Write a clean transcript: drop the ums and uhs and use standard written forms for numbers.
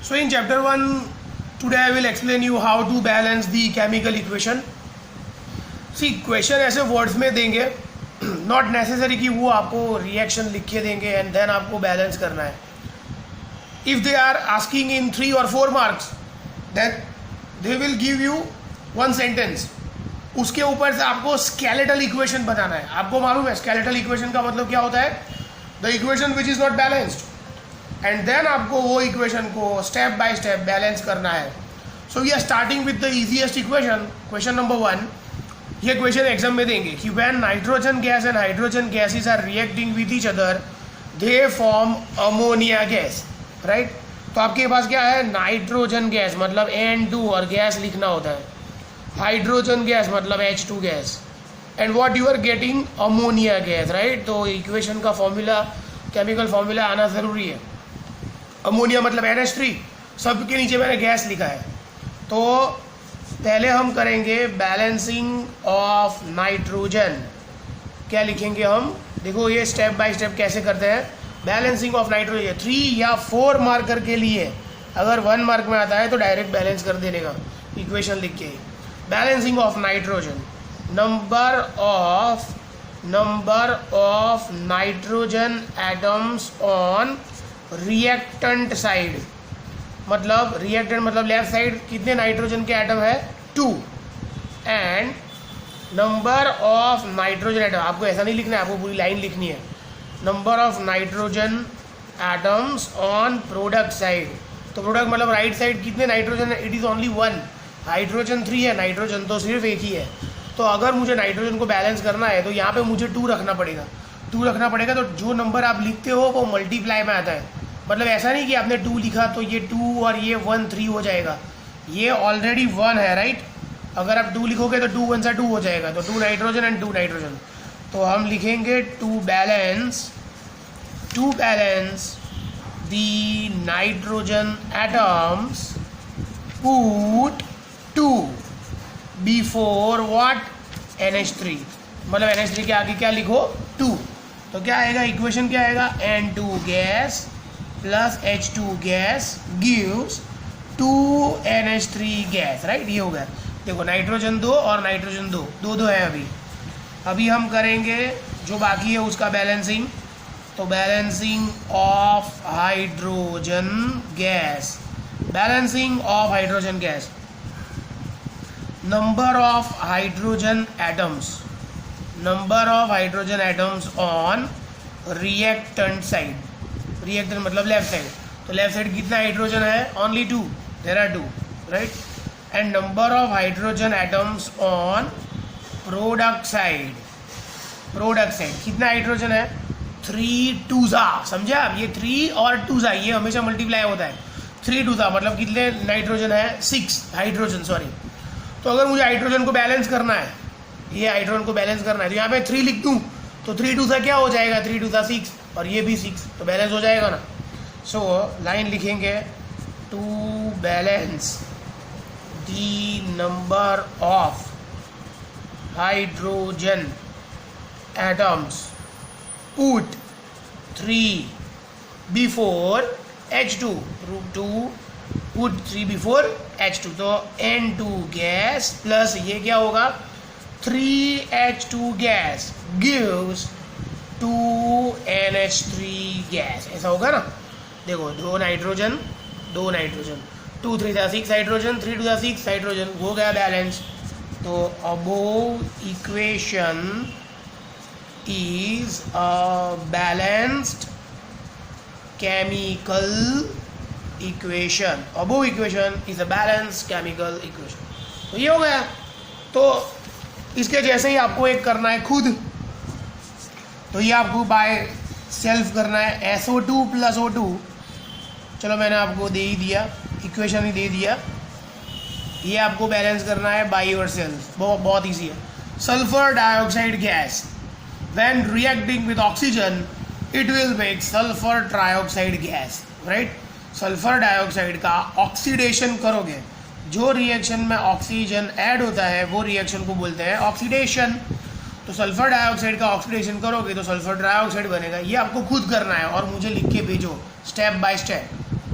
So in chapter 1, today I will explain you how to balance the chemical equation. See, question ऐसे words में देंगे, not necessary कि वो आपको reaction लिख के देंगे एंड देन आपको बैलेंस करना है. If they are asking in 3 or 4 marks then they will give you 1 sentence. उसके ऊपर से आपको स्केलेटल इक्वेशन बनाना है. आपको मालूम है स्केलेटल इक्वेशन का मतलब क्या होता है? The equation which is not balanced. And then आपको वो इक्वेशन को स्टेप बाय स्टेप बैलेंस करना है. So we are starting with the easiest equation. Question number 1, ये क्वेश्चन एग्जाम में देंगे कि when nitrogen gas and hydrogen gases are reacting with each other they form ammonia gas. Right. तो आपके पास क्या है? नाइट्रोजन गैस मतलब N2 और गैस लिखना होता है. हाइड्रोजन गैस मतलब H2 gas. And what you are getting? Ammonia gas. Right. तो इक्वेशन का फॉर्मूला, केमिकल फॉर्मूला आना ज़रूरी है. अमोनिया मतलब NH3. सबके नीचे मैंने गैस लिखा है. तो पहले हम करेंगे बैलेंसिंग ऑफ नाइट्रोजन. क्या लिखेंगे हम? देखो ये स्टेप बाय स्टेप कैसे करते हैं. बैलेंसिंग ऑफ नाइट्रोजन 3 या 4 मार्कर के लिए, अगर 1 मार्क में आता है तो डायरेक्ट बैलेंस कर देने का इक्वेशन लिख के. Balancing of nitrogen, number of nitrogen atoms on reactant side. मतलब रिएक्टेंट मतलब लेफ्ट साइड कितने नाइट्रोजन के एटम है? 2. And number of nitrogen atom, आपको ऐसा नहीं लिखना है, आपको पूरी लाइन लिखनी है. Number of nitrogen atoms on product side. तो प्रोडक्ट मतलब राइट साइड कितने नाइट्रोजन है? It is only 1. हाइड्रोजन 3 है, नाइट्रोजन तो सिर्फ एक ही है. तो अगर मुझे नाइट्रोजन को बैलेंस करना है तो यहाँ पे मुझे 2 रखना पड़ेगा. 2 रखना पड़ेगा तो जो नंबर आप लिखते हो वो मल्टीप्लाई में आता है. मतलब ऐसा नहीं कि आपने 2 लिखा तो ये 2 और ये 1 3 हो जाएगा. ये ऑलरेडी 1 है. राइट. अगर आप 2 लिखोगे तो 2 1 2 हो जाएगा. तो 2 नाइट्रोजन एंड 2 नाइट्रोजन. तो हम लिखेंगे to balance the nitrogen atoms put 2 before what? NH3. मतलब NH3 के आगे क्या लिखो? 2. तो क्या आएगा? इक्वेशन क्या आएगा? N2 gas plus H2 gas gives 2NH3 gas. Right. ये हो गया. देखो नाइट्रोजन 2 और नाइट्रोजन 2 है. अभी हम करेंगे जो बाकी है उसका बैलेंसिंग. तो balancing of hydrogen gas. Balancing of hydrogen gas, number of hydrogen atoms on reactant side. Reactant मतलब लेफ्ट साइड. तो लेफ्ट साइड कितना हाइड्रोजन है? Only 2. There are 2. Right. And number of hydrogen atoms on product side कितना hydrogen है? 3 2 समझे आप? ये 3 और 2 ये हमेशा मल्टीप्लाई होता है. 3 2 मतलब कितने नाइट्रोजन है? 6 हाइड्रोजन. सॉरी. तो अगर मुझे हाइड्रोजन को बैलेंस करना है, ये हाइड्रोजन को बैलेंस करना है तो यहाँ पे 3 लिख दूँ तो 3 2 क्या हो जाएगा? 3 2 6 और ये भी 6. तो बैलेंस हो जाएगा ना. सो लाइन लिखेंगे to balance the number of hydrogen atoms put 3 before H2. Put 3 before H2. तो N2 गैस प्लस ये क्या होगा? 3H2 gas gives 2NH3 gas. ऐसा होगा ना. देखो 2 नाइट्रोजन 2 3 6 हाइड्रोजन 3 2 6 हाइड्रोजन. हो गया बैलेंस. तो above equation is a balanced chemical equation. Above equation is a balanced chemical equation. तो ये हो गया. तो इसके जैसे ही आपको एक करना है खुद. तो ये आपको बाय सेल्फ करना है. SO2 plus O2. चलो मैंने आपको दे ही दिया, इक्वेशन ही दे दिया. ये आपको बैलेंस करना है बाय योर सेल्फ. बहुत ईजी है. Sulphur dioxide gas when reacting with oxygen it will make sulfur trioxide gas. right. Sulphur dioxide का ऑक्सीडेशन करोगे, जो रिएक्शन में ऑक्सीजन ऐड होता है वो रिएक्शन को बोलते हैं ऑक्सीडेशन. तो सल्फर डाइऑक्साइड का ऑक्सीडेशन करोगे तो सल्फर डाइऑक्साइड बनेगा. ये आपको खुद करना है और मुझे लिख के भेजो स्टेप बाय स्टेप.